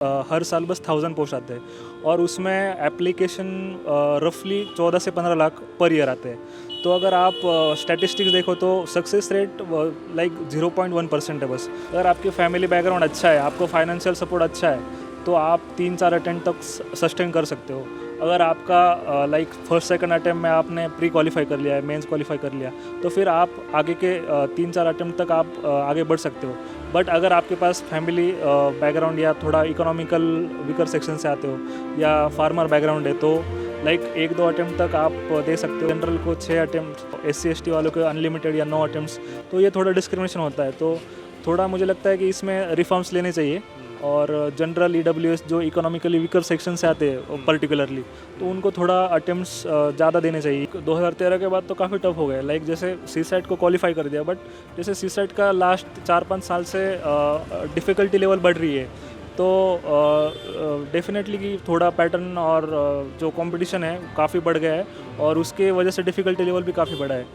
हर साल बस 1000 पोस्ट आते हैं और उसमें एप्लीकेशन रफली 14 से 15 लाख पर ईयर आते हैं। तो अगर आप स्टैटिस्टिक्स देखो तो सक्सेस रेट लाइक 0.1% है बस। अगर आपकी फैमिली बैकग्राउंड अच्छा है, आपको फाइनेंशियल सपोर्ट अच्छा है, तो आप 3-4 अटेम्प्ट तक सस्टेन कर सकते हो। अगर आपका लाइक फर्स्ट सेकंड अटेम्प्ट में आपने प्री क्वालिफाई कर लिया है, मेंस क्वालिफाई कर लिया, तो फिर आप आगे के 3-4 अटेम्प्ट तक आप आगे बढ़ सकते हो। बट अगर आपके पास फैमिली बैकग्राउंड या थोड़ा इकोनॉमिकल वीकर सेक्शन से आते हो या फार्मर बैकग्राउंड है, तो लाइक 1-2 अटेम्प्ट तक आप दे सकते हो। जनरल को 6 अटेम्प्ट, SC ST वालों को अनलिमिटेड या 9 अटेम्प्ट्स, तो ये थोड़ा डिस्क्रिमिनेशन होता है। तो थोड़ा मुझे लगता है कि इसमें रिफॉर्म्स लेने चाहिए और जनरल EWS जो इकोनॉमिकली वीकर सेक्शन से आते हैं पर्टिकुलरली, तो उनको थोड़ा अटेम्प्ट्स ज़्यादा देने चाहिए। 2013 के बाद तो काफ़ी टफ हो गया, लाइक जैसे CSAT को क्वालिफाई कर दिया, बट जैसे CSAT का लास्ट 4-5 साल से डिफ़िकल्टी लेवल बढ़ रही है, तो डेफिनेटली कि थोड़ा पैटर्न और जो कंपटीशन है काफ़ी बढ़ गया है और उसके वजह से डिफ़िकल्टी लेवल भी काफ़ी बढ़ा है।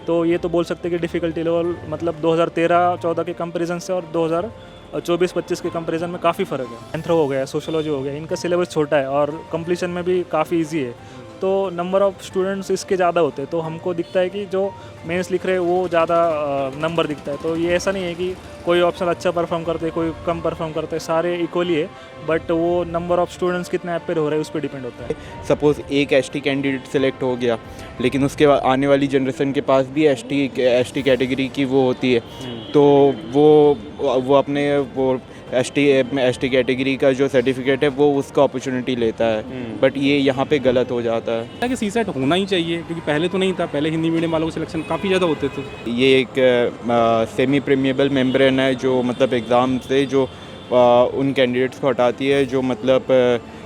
तो ये तो बोल सकते हैं कि डिफ़िकल्टी लेवल मतलब 2013-14 के कंपैरिजन से और 2024-25 के कंपैरिजन में काफ़ी फ़र्क है। एंथ्रो हो गया, सोशियोलॉजी हो गया, इनका सिलेबस छोटा है और कंप्लीशन में भी काफ़ी इजी है, तो नंबर ऑफ़ स्टूडेंट्स इसके ज़्यादा होते हैं। तो हमको दिखता है कि जो मेंस लिख रहे हैं वो ज़्यादा नंबर दिखता है। तो ये ऐसा नहीं है कि कोई ऑप्शन अच्छा परफॉर्म करते, कोई कम परफॉर्म करते, सारे इक्वली है, बट वो नंबर ऑफ़ स्टूडेंट्स कितने ऐप पे हो रहे हैं उस पर डिपेंड होता है। सपोज़ एक ST कैंडिडेट सेलेक्ट हो गया, लेकिन उसके बाद आने वाली जनरेशन के पास भी ST कैटेगरी की वो होती है, तो वो अपने वो ST कैटेगरी का जो सर्टिफिकेट है वो उसका अपॉर्चुनिटी लेता है। बट ये यहाँ पे गलत हो जाता है कि CSAT होना ही चाहिए, क्योंकि पहले तो नहीं था। पहले हिंदी मीडियम वालों को सिलेक्शन काफ़ी ज़्यादा होते थे। ये एक सेमी प्रीमिएबल मेम्ब्रेन है जो मतलब एग्ज़ाम से जो उन कैंडिडेट्स को हटाती है जो मतलब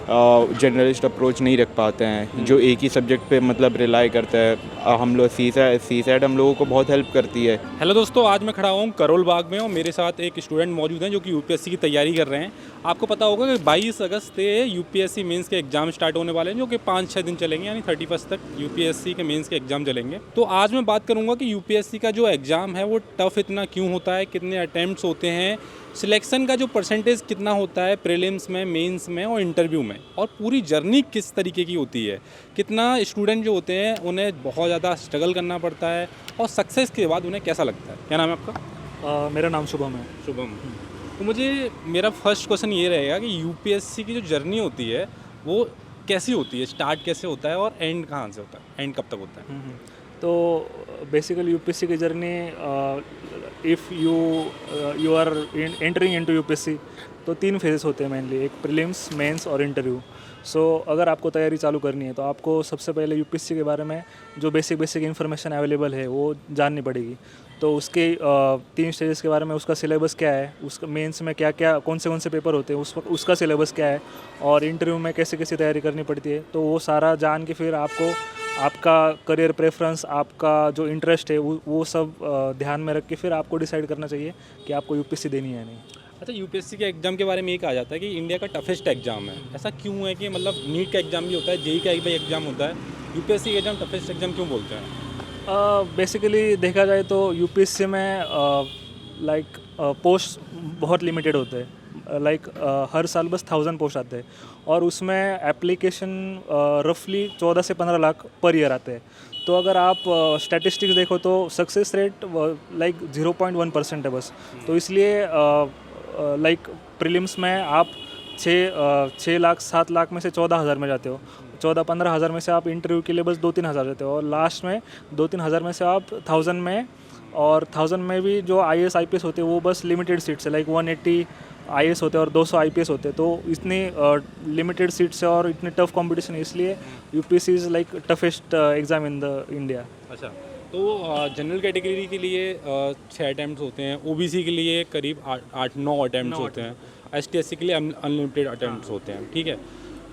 जर्नलिस्ट अप्रोच नहीं रख पाते हैं, जो एक ही सब्जेक्ट पे मतलब रिलाई करता है। हम लोग CSAT हम लोगों को बहुत हेल्प करती है। हेलो दोस्तों, आज मैं खड़ा हूँ करोल बाग में और मेरे साथ एक स्टूडेंट मौजूद हैं जो कि UPSC की तैयारी कर रहे हैं। आपको पता होगा कि 22 अगस्त से UPSC मेंस के एग्ज़ाम स्टार्ट होने वाले हैं, जो कि 5-6 दिन चलेंगे, यानी 31 तक UPSC के मेंस के एग्ज़ाम चलेंगे। तो आज मैं बात करूँगा कि UPSC का जो एग्ज़ाम है वो टफ़ इतना क्यों होता है, कितने अटैम्प्ट्स होते हैं, सिलेक्शन का जो परसेंटेज कितना होता है प्रीलिम्स में, मेंस में और इंटरव्यू में, और पूरी जर्नी किस तरीके की होती है, कितना स्टूडेंट जो होते हैं उन्हें बहुत ज़्यादा स्ट्रगल करना पड़ता है और सक्सेस के बाद उन्हें कैसा लगता है। क्या नाम है आपका? मेरा नाम शुभम है। शुभम। तो मुझे मेरा फर्स्ट क्वेश्चन ये रहेगा कि UPSC की जो जर्नी होती है वो कैसी होती है, स्टार्ट कैसे होता है और एंड कहाँ से होता है, एंड कब तक होता है? तो बेसिकली UPSC की journey, if you are entering into UPSC, तो 3 फेजेस होते हैं मेनली, एक प्रीलिम्स, मेंस और इंटरव्यू। सो अगर आपको तैयारी चालू करनी है तो आपको सबसे पहले UPSC के बारे में जो बेसिक इन्फॉर्मेशन अवेलेबल है वो जाननी पड़ेगी। तो उसके 3 स्टेजेस के बारे में, उसका सिलेबस क्या है, उसका मेंस में क्या क्या कौन से पेपर होते हैं, उसका सिलेबस क्या है, और इंटरव्यू में कैसे कैसे तैयारी करनी पड़ती है, तो वो सारा जान के फिर आपको आपका करियर प्रेफरेंस, आपका जो इंटरेस्ट है वो सब ध्यान में रख के फिर आपको डिसाइड करना चाहिए कि आपको UPSC देनी है या नहीं। अच्छा, UPSC के एग्ज़ाम के बारे में ये कहा जाता है कि इंडिया का टफेस्ट एग्ज़ाम है। ऐसा क्यों है कि मतलब नीट का एग्ज़ाम भी होता है, JEE का एक भी एग्ज़ाम होता है, UPSC का एग्ज़ाम टफेस्ट एग्ज़ाम क्यों बोलते हैं? बेसिकली देखा जाए तो UPSC में लाइक पोस्ट बहुत लिमिटेड होते हैं, लाइक हर साल बस 1000 पोस्ट आते हैं और उसमें एप्लीकेशन रफली 14 से 15 लाख पर ईयर आते हैं। तो अगर आप स्टैटिस्टिक्स देखो तो सक्सेस रेट लाइक 0.1% है बस। तो इसलिए लाइक प्रीलिम्स में आप 6 लाख 7 लाख में से 14,000 में जाते हो, 14-15 हज़ार में से आप इंटरव्यू के लिए बस 2-3 हज़ार जाते हो, और लास्ट में 2-3 हज़ार में से आप 1000 में, और 1000 में भी जो IAS IPS होते हैं वो बस लिमिटेड सीट्स है, लाइक 180 IAS होते हैं और 200 IPS होते हैं। तो इतनी लिमिटेड सीट्स है और इतनी टफ कंपटीशन है, इसलिए UPSC is like toughest exam in the India. अच्छा, तो जनरल कैटेगरी के लिए 6 अटैम्प्ट्स होते हैं, OBC के लिए करीब 8-9 अटैम्प्ट्स होते हैं, ST SC के लिए अनलिमिटेड अटैम्प्ट्स होते हैं, ठीक है।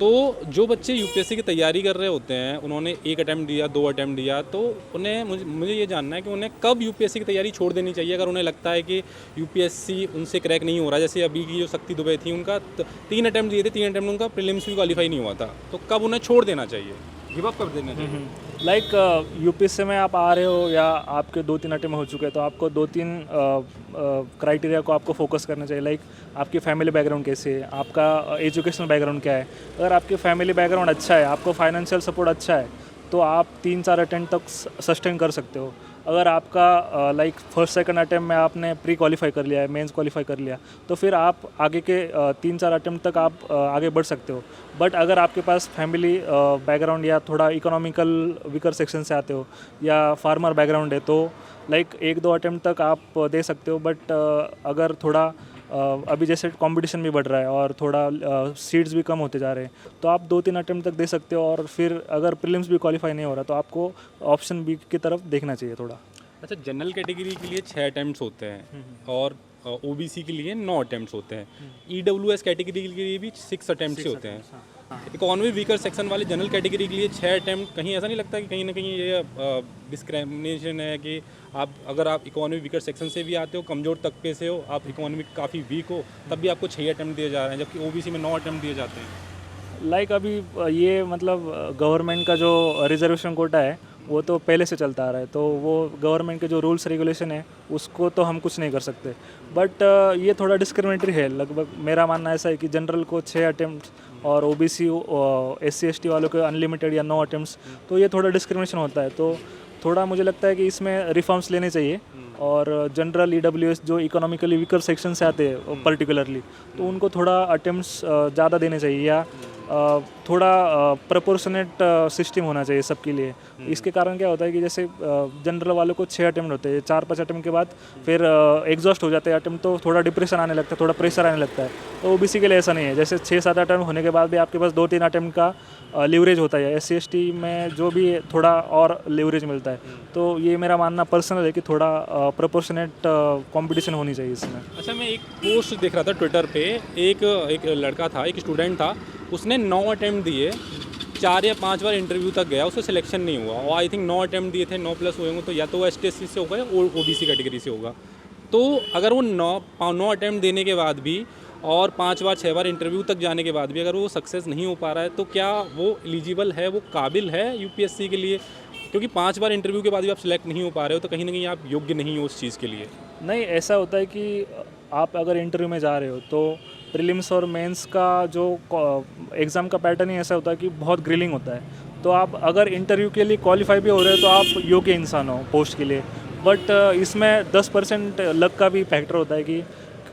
तो जो बच्चे UPSC की तैयारी कर रहे होते हैं, उन्होंने 1 अटैम्प्ट दिया, 2 अटैम्प्ट दिया, तो उन्हें मुझे ये जानना है कि उन्हें कब UPSC की तैयारी छोड़ देनी चाहिए अगर उन्हें लगता है कि UPSC उनसे क्रैक नहीं हो रहा। जैसे अभी की जो शक्ति दुबे थी, उनका 3 अटैम्प्ट दिए थे, 3 अटैम्प्ट उनका प्रीलिम्स भी क्वालिफाई नहीं हुआ था, तो कब उन्हें छोड़ देना चाहिए, गिव अप कर देना चाहिए? लाइक यूपीएससी में आप आ रहे हो या आपके 2-3 अटेम्प्ट हो चुके हैं, तो आपको 2-3 क्राइटेरिया को आपको फोकस करना चाहिए। लाइक आपकी फैमिली बैकग्राउंड कैसे है, आपका एजुकेशनल बैकग्राउंड क्या है। अगर आपकी फैमिली बैकग्राउंड अच्छा है, आपको फाइनेंशियल सपोर्ट अच्छा है, तो आप 3-4 अटेम्प्ट तक सस्टेन कर सकते हो। अगर आपका लाइक फर्स्ट सेकंड अटेम्प्ट में आपने प्री क्वालिफाई कर लिया है, मेंस क्वालिफाई कर लिया, तो फिर आप आगे के 3-4 अटेम्प्ट तक आप आगे बढ़ सकते हो। बट अगर आपके पास फैमिली बैकग्राउंड या थोड़ा इकोनॉमिकल वीकर सेक्शन से आते हो या फार्मर बैकग्राउंड है, तो लाइक 1-2 अटेम्प्ट तक आप दे सकते हो। बट अगर थोड़ा अभी जैसे कंपटीशन भी बढ़ रहा है और थोड़ा सीट्स भी कम होते जा रहे हैं, तो आप 2-3 अटेम्प्ट तक दे सकते हो। और फिर अगर प्रीलिम्स भी क्वालिफाई नहीं हो रहा, तो आपको ऑप्शन बी की तरफ देखना चाहिए थोड़ा। अच्छा, जनरल कैटेगरी के लिए 6 अटैम्प्ट्स होते हैं और ओबीसी के लिए 9 अटैम्प्ट्स होते हैं। ईडब्ल्यूएस कैटेगरी के लिए भी 6 अटैम्प्ट्स होते हैं। इकोनॉमी वीकर सेक्शन वाले जनरल कैटेगरी के लिए 6 अटैम्प्ट, कहीं ऐसा नहीं लगता कि कहीं ना कहीं ये डिस्क्रिमिनेशन है कि अगर आप इकोनॉमी वीकर सेक्शन से भी आते हो, कमज़ोर तबके से हो, आप इकोनॉमिक काफ़ी वीक हो, तब भी आपको 6 अटैम्प्ट दिए जा रहे हैं, जबकि ओबीसी में 9 अटैम्प्ट दिए जाते हैं। लाइक अभी ये मतलब गवर्नमेंट का जो रिजर्वेशन कोटा है वो तो पहले से चलता आ रहा है, तो वो गवर्नमेंट के जो रूल्स रेगुलेशन है उसको तो हम कुछ नहीं कर सकते। बट ये थोड़ा डिस्क्रिमिनेटरी है। लगभग मेरा मानना ऐसा है कि जनरल को 6 अटेम्प्ट और ओबीसी SC ST वालों को अनलिमिटेड या 9 अटेम्प्ट्स, तो ये थोड़ा डिस्क्रिमिनेशन होता है। तो थोड़ा मुझे लगता है कि इसमें रिफॉर्म्स लेने चाहिए और जनरल EWS जो इकोनॉमिकली वीकर सेक्शन से आते हैं पर्टिकुलरली, तो उनको थोड़ा अटेम्प्ट्स ज़्यादा देने चाहिए या थोड़ा प्रपोर्शनेट सिस्टम होना चाहिए सबके लिए। इसके कारण क्या होता है कि जैसे जनरल वालों को 6 अटेम्प्ट होते हैं, 4-5 अटेम्प्ट के बाद फिर एग्जॉस्ट हो जाते हैं अटेम्प्ट, तो थोड़ा डिप्रेशन आने लगता है, थोड़ा प्रेशर आने लगता है। तो ओबीसी के लिए ऐसा नहीं है। जैसे 6-7 अटेम्प्ट होने के बाद भी आपके पास 2-3 अटेम्प्ट का लीवरेज होता है। SC ST में जो भी थोड़ा और लीवरेज मिलता है। तो ये मेरा मानना पर्सनल है कि थोड़ा प्रपोर्शनेट कंपटीशन होनी चाहिए इसमें। अच्छा, मैं एक पोस्ट देख रहा था ट्विटर पे, एक लड़का था, एक स्टूडेंट था, उसने 9 अटेम्प्ट दिए, 4 या 5 बार इंटरव्यू तक गया, उसका सिलेक्शन नहीं हुआ। और आई थिंक 9 अटेम्प्ट दिए थे, 9+ हुए होंगे, तो या तो वो ST SC से होगा या ओबीसी कैटेगरी से होगा। तो अगर वो 9 अटेम्प्ट देने के बाद भी और 5 बार 6 बार इंटरव्यू तक जाने के बाद भी अगर वो सक्सेस नहीं हो पा रहा है, तो क्या वो एलिजिबल है, वो काबिल है यूपीएससी के लिए? क्योंकि 5 बार इंटरव्यू के बाद भी आप सिलेक्ट नहीं हो पा रहे हो, तो कहीं ना कहीं आप योग्य नहीं हो उस चीज़ के लिए। नहीं, ऐसा होता है कि आप अगर इंटरव्यू में जा रहे हो तो प्रीलिम्स और मेंस का जो एग्ज़ाम का पैटर्न ही ऐसा होता है कि बहुत ग्रिलिंग होता है। तो आप अगर इंटरव्यू के लिए क्वालिफाई भी हो रहे हो तो आप योग्य इंसान हो पोस्ट के लिए। बट इसमें 10% लक का भी फैक्टर होता है कि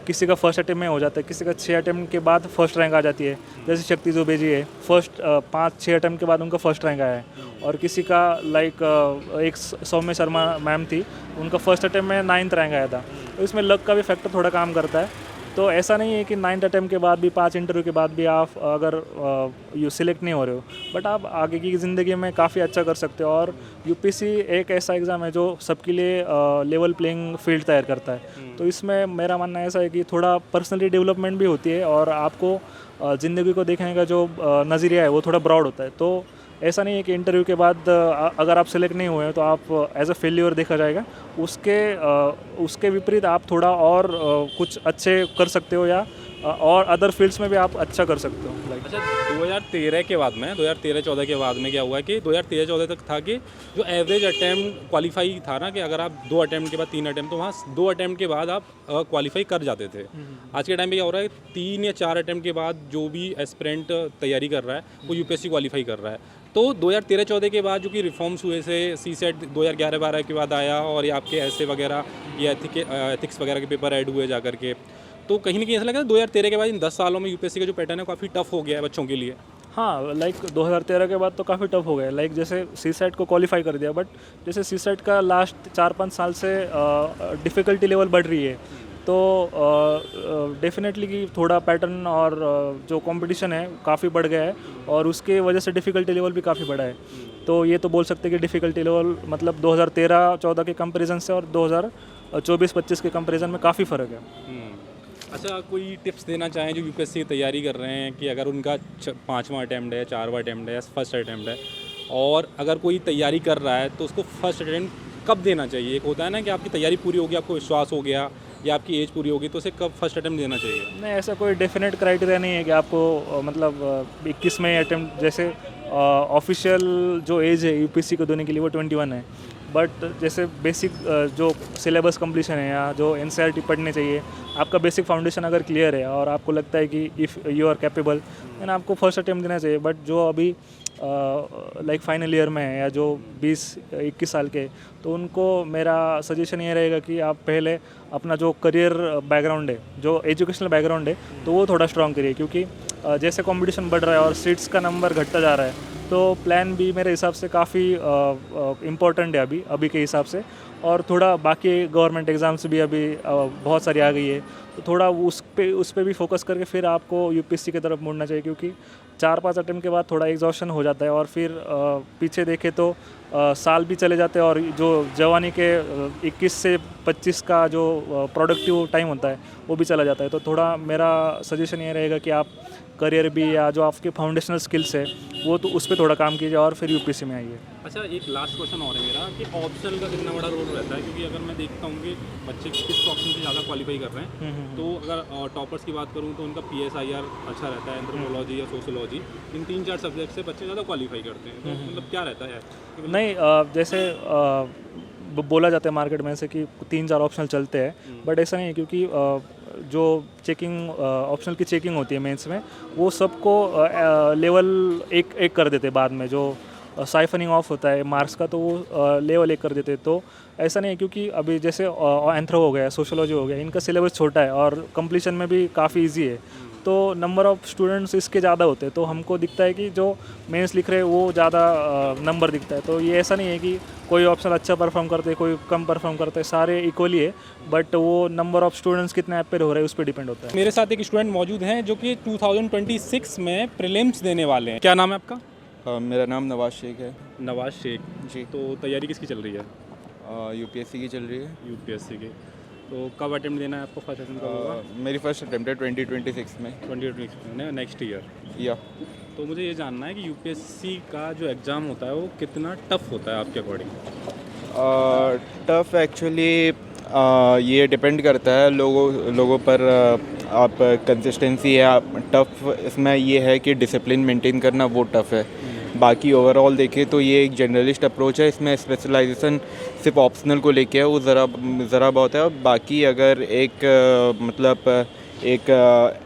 किसी का फर्स्ट अटेम्प्ट में हो जाता है, किसी का 6 अटेम्प्ट के बाद फर्स्ट रैंक आ जाती है। जैसे शक्ति जुबे जी है, फर्स्ट 5-6 अटेम्प्ट के बाद उनका फर्स्ट रैंक आया है। और किसी का लाइक एक सौम्य शर्मा मैम थी, उनका फर्स्ट अटेम्प्ट में 9th रैंक आया था। तो इसमें लक का भी फैक्टर थोड़ा काम करता है। तो ऐसा नहीं है कि 9th अटेम्प्ट के बाद भी 5 इंटरव्यू के बाद भी आप अगर यू सिलेक्ट नहीं हो रहे हो, बट आप आगे की ज़िंदगी में काफ़ी अच्छा कर सकते हो। और यूपीएससी एक ऐसा एग्ज़ाम है जो सबके लिए लेवल प्लेइंग फील्ड तैयार करता है। तो इसमें मेरा मानना ऐसा है कि थोड़ा पर्सनली डेवलपमेंट भी होती है और आपको ज़िंदगी को देखने का जो नज़रिया है वो थोड़ा ब्रॉड होता है। तो ऐसा नहीं है कि इंटरव्यू के बाद अगर आप सेलेक्ट नहीं हुए हैं तो आप एज अ फेल्यूर देखा जाएगा। उसके विपरीत आप थोड़ा और कुछ अच्छे कर सकते हो या और अदर फील्ड्स में भी आप अच्छा कर सकते हो। लाइक अच्छा, 2013 के बाद में 2013-14 के बाद में क्या हुआ कि 2013-14 तक था कि जो एवरेज अटैम्प्ट क्वालिफाई था ना, कि अगर आप 2 अटैम्प्ट के बाद 3 अटैम्प्ट, तो वहाँ 2 अटैम्प्ट के बाद आप क्वालिफाई कर जाते थे। आज के टाइम पे क्या हो रहा है, 3 या 4 अटैम्प्ट के बाद जो भी एस्पिरेंट तैयारी कर रहा है वो यूपीएससी क्वालिफाई कर रहा है। तो 2013-14 के बाद जो कि रिफॉर्म्स हुए से CSET 2011-12 के बाद आया और ये आपके ऐसे वगैरह या एथिक्स वगैरह के पेपर ऐड हुए जा करके, तो कहीं ना कहीं ऐसा लगा 2013 के बाद इन 10 सालों में यूपीएससी का जो पैटर्न है काफ़ी टफ हो गया है बच्चों के लिए। हाँ, लाइक 2013 के बाद तो काफ़ी टफ हो गया। लाइक जैसे CSET को क्वालिफाई कर दिया, बट जैसे CSET का लास्ट 4-5 साल से डिफ़िकल्टी लेवल बढ़ रही है। तो डेफिनेटली कि थोड़ा पैटर्न और जो कंपटीशन है काफ़ी बढ़ गया है और उसके वजह से डिफ़िकल्टी लेवल भी काफ़ी बढ़ा है। तो ये तो बोल सकते हैं कि डिफ़िकल्टी लेवल मतलब 2013-14 के कंपैरिजन से और 2024-25 के कंपैरिजन में काफ़ी फ़र्क है। अच्छा, कोई टिप्स देना चाहें जो यूपीएससी की तैयारी कर रहे हैं कि अगर उनका 5वां अटैम्प्ट है, 4वां अटैम्प्ट है या फर्स्ट अटैम्प्ट है, और अगर कोई तैयारी कर रहा है तो उसको फर्स्ट अटैम्प्ट कब देना चाहिए? एक होता है ना कि आपकी तैयारी पूरी होगी, आपको विश्वास हो गया या आपकी एज पूरी होगी, तो उसे कब फर्स्ट अटैम्प्ट देना चाहिए? नहीं, ऐसा कोई डेफिनेट क्राइटेरिया नहीं है कि आपको मतलब 21 में अटैम्प्ट, जैसे ऑफिशियल जो एज है यूपीएससी को देने के लिए वो 21 है, बट जैसे बेसिक जो सिलेबस कंप्लीशन है या जो एनसीईआरटी पढ़ने चाहिए, आपका बेसिक फाउंडेशन अगर क्लियर है और आपको लगता है कि if you are capable then आपको फर्स्ट अटेम्प्ट देना चाहिए। बट जो अभी लाइक फाइनल ईयर में है या जो 20-21 साल के, तो उनको मेरा सजेशन ये रहेगा कि आप पहले अपना जो करियर बैकग्राउंड है, जो एजुकेशनल बैकग्राउंड है, तो वो थोड़ा स्ट्रॉन्ग करिए, क्योंकि जैसे कंपटीशन बढ़ रहा है और सीट्स का नंबर घटता जा रहा है, तो प्लान भी मेरे हिसाब से काफ़ी इम्पोर्टेंट है अभी के हिसाब से। और थोड़ा बाकी गवर्नमेंट एग्ज़ाम्स भी अभी बहुत सारी आ गई है, तो थोड़ा उस पे भी फोकस करके फिर आपको यूपीएससी की तरफ मुड़ना चाहिए, क्योंकि 4-5 अटेम्प्ट के बाद थोड़ा एग्जॉशन हो जाता है और फिर पीछे देखे तो साल भी चले जाते हैं और जो जवानी के 21 से 25 का जो प्रोडक्टिव टाइम होता है वो भी चला जाता है। तो थोड़ा मेरा सजेशन ये रहेगा कि आप करियर भी या जो आपके फाउंडेशनल स्किल्स है वो तो उस पर थोड़ा काम कीजिए और फिर यूपीएससी में आइए। अच्छा, एक लास्ट क्वेश्चन और है मेरा कि ऑप्शनल का कितना बड़ा रोल रहता है, क्योंकि अगर मैं देखता हूँ कि बच्चे किस ऑप्शन से ज़्यादा क्वालिफाई कर रहे हैं, तो अगर टॉपर्स की बात करूँ तो उनका PSIR अच्छा रहता है, एंथ्रोपोलॉजी या सोशियोलॉजी, इन 3-4 सब्जेक्ट से बच्चे ज़्यादा क्वालिफाई करते हैं, तो मतलब क्या रहता है? नहीं, जैसे बोला जाता है मार्केट में से कि 3-4 ऑप्शनल चलते हैं, बट ऐसा नहीं है, क्योंकि जो चेकिंग ऑप्शनल की चेकिंग होती है मेंस में, वो सबको लेवल एक कर देते हैं बाद में, जो साइफनिंग ऑफ होता है मार्क्स का, तो वो लेवल 1 कर देते हैं। तो ऐसा नहीं है, क्योंकि अभी जैसे एंथ्रो हो गया, सोशियोलॉजी हो गया, इनका सिलेबस छोटा है और कंप्लीशन में भी काफ़ी इजी है, तो नंबर ऑफ़ स्टूडेंट्स इसके ज़्यादा होते हैं, तो हमको दिखता है कि जो मेंस लिख रहे हैं वो ज़्यादा नंबर दिखता है। तो ये ऐसा नहीं है कि कोई ऑप्शन अच्छा परफॉर्म करते हैं, कोई कम परफॉर्म करते हैं, सारे इक्वली है, बट वो नंबर ऑफ़ स्टूडेंट्स कितने अपेयर हो रहे हैं उस पर डिपेंड होता है। मेरे साथ एक स्टूडेंट मौजूद हैं जो कि 2026 में प्रीलिम्स देने वाले हैं। क्या नाम है आपका? मेरा नाम नवाज शेख है। नवाज शेख जी। तो तैयारी किसकी चल रही है? यूपीएससी की चल रही है। यूपीएससी की। तो कब अटेम्प्ट देना है आपको? फर्स्ट अटेम्प्ट कब होगा? मेरी फर्स्ट अटेम्प्ट है 2026 में। 2026 में, नेक्स्ट ईयर। या तो मुझे ये जानना है कि यूपीएससी का जो एग्ज़ाम होता है वो कितना टफ होता है आपके अकॉर्डिंग? टफ एक्चुअली ये डिपेंड करता है लोगों पर। आप कंसिस्टेंसी है, आप टफ इसमें ये है कि डिसिप्लिन मेंटेन करना वो टफ है। बाकी ओवरऑल देखें तो ये एक जनरलिस्ट अप्रोच है, इसमें स्पेशलाइजेशन सिर्फ ऑप्शनल को लेके है, वो ज़रा बहुत है। बाकी अगर एक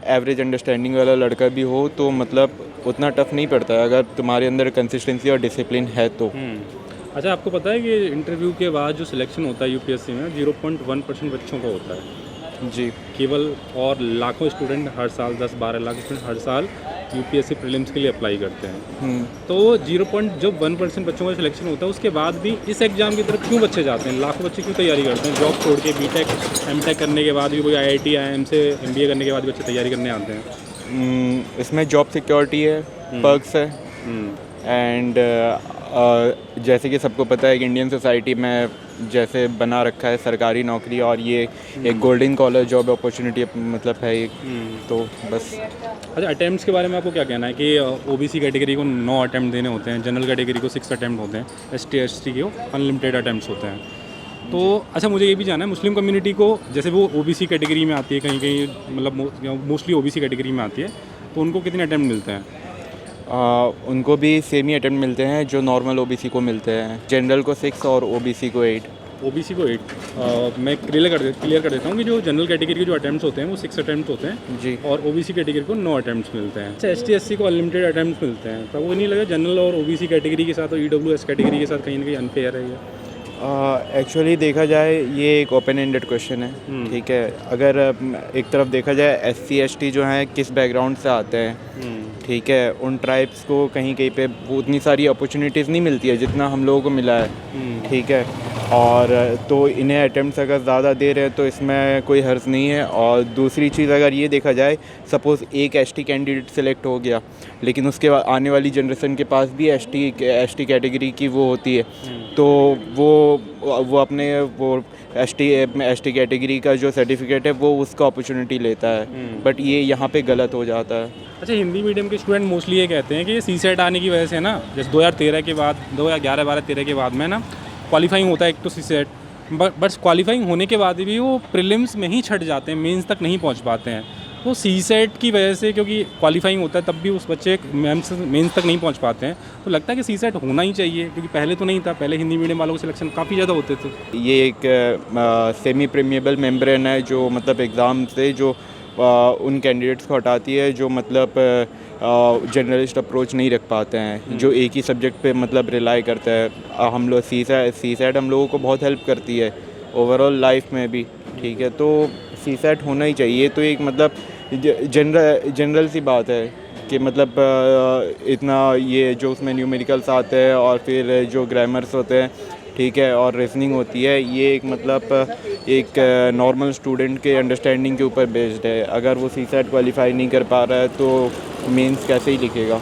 एवरेज अंडरस्टैंडिंग वाला लड़का भी हो तो मतलब उतना टफ नहीं पड़ता है, अगर तुम्हारे अंदर कंसिस्टेंसी और डिसिप्लिन है तो। अच्छा, आपको पता है कि इंटरव्यू के बाद जो सिलेक्शन होता है यूपीएससी में 0.1% बच्चों का होता है जी केवल, और लाखों स्टूडेंट हर साल 10-12 लाख स्टूडेंट हर साल यूपीएससी प्रीलिम्स के लिए अप्लाई करते हैं। तो जब 1% बच्चों का सिलेक्शन होता है उसके बाद भी इस एग्ज़ाम की तरफ क्यों बच्चे जाते हैं? लाखों बच्चे क्यों तैयारी करते हैं? जॉब छोड़ के बीटेक एमटेक करने के बाद भी कोई IIT IIM से MBA करने के बाद बच्चे तैयारी करने आते हैं। इसमें जॉब सिक्योरिटी है, पर्क्स है, एंड जैसे कि सबको पता है कि इंडियन सोसाइटी में जैसे बना रखा है सरकारी नौकरी, और ये एक गोल्डन कॉलर जॉब अपॉर्चुनिटी मतलब है एक, तो बस। अच्छा, अटैम्प्ट्स के बारे में आपको क्या कहना है कि OBC कैटेगरी को 9 अटैम्प्ट देने होते हैं, जनरल कैटेगरी को 6 अटैम्प्ट होते हैं, ST ST को अनलिमिटेड अटैम्प्ट्स होते हैं? तो अच्छा, मुझे ये भी जानना है मुस्लिम कम्युनिटी को, जैसे वो OBC कैटेगरी में आती है, कहीं कहीं मतलब मोस्टली OBC कैटेगरी में आती है, तो उनको कितने अटैम्प्ट मिलते हैं? उनको भी सेम ही अटेम्प्ट मिलते हैं जो नॉर्मल OBC को मिलते हैं। जनरल को 6 और OBC को 8। OBC को 8। मैं क्लियर कर देता हूँ कि जो जनरल कैटेगरी के जो अटैम्प्ट्स होते हैं वो 6 अटैम्प्ट्स होते हैं जी, और OBC कैटेगरी को 9 अटैम्प्ट्स मिलते हैं। अच्छा, ST SC को अनलिमिटेड अटैम्प्ट्स मिलते हैं, तो वो नहीं लगा जनरल और OBC कैटेगरी के साथ और EWS कैटेगरी के साथ कहीं ना कहीं अनफेयर है ये? एक्चुअली देखा जाए ये एक ओपन एंडेड क्वेश्चन है, ठीक है। अगर एक तरफ देखा जाए SC ST जो हैं किस बैकग्राउंड से आते हैं, ठीक है, उन ट्राइब्स को कहीं कहीं पे उतनी सारी अपॉर्चुनिटीज़ नहीं मिलती है जितना हम लोगों को मिला है, ठीक है। और तो इन्हें अटेम्प्ट्स अगर ज़्यादा दे रहे हैं तो इसमें कोई हर्ज नहीं है। और दूसरी चीज़ अगर ये देखा जाए, सपोज़ एक ST कैंडिडेट सेलेक्ट हो गया, लेकिन उसके बाद आने वाली जनरेशन के पास भी ST कैटेगरी की वो होती है, तो वो अपने वो ST कैटेगरी का जो सर्टिफिकेट है वो उसका अपॉर्चुनिटी लेता है, बट ये यहाँ पे गलत हो जाता है। अच्छा, हिंदी मीडियम के स्टूडेंट मोस्टली ये कहते हैं कि CSET आने की वजह से ना, जैसे 2013 के बाद 2011, 12, 13 के बाद में ना क्वालिफाइंग होता है एक तो CSET, बट क्वालिफाइंग होने के बाद भी वो प्रीलिम्स में ही छट जाते हैं, मेंस तक नहीं पहुंच पाते हैं। तो सी सेट की वजह से, क्योंकि क्वालिफाइंग होता है तब भी उस बच्चे मेंस तक नहीं पहुंच पाते हैं, तो लगता है कि सी सेट होना ही चाहिए, क्योंकि पहले तो नहीं था, पहले हिंदी मीडियम वालों के सिलेक्शन काफ़ी ज़्यादा होते थे। ये एक सेमी प्रीमिएबल मेम्ब्रेन है जो मतलब एग्ज़ाम से जो उन कैंडिडेट्स को हटाती है जो मतलब जनरलिस्ट अप्रोच नहीं रख पाते हैं, जो एक ही सब्जेक्ट पे मतलब रिलाई करता है। हम लोग सी सेट हम लोगों को बहुत हेल्प करती है ओवरऑल लाइफ में भी, ठीक है। तो सी सेट होना ही चाहिए। तो एक मतलब जनरल सी बात है कि मतलब इतना ये जो उसमें न्यूमेरिकल्स आते हैं और फिर जो ग्रामर्स होते हैं, ठीक है, और रीजनिंग होती है, ये एक मतलब एक नॉर्मल स्टूडेंट के अंडरस्टैंडिंग के ऊपर बेस्ड है। अगर वो सी सेट क्वालिफाई नहीं कर पा रहा है तो मेंस कैसे ही लिखेगा।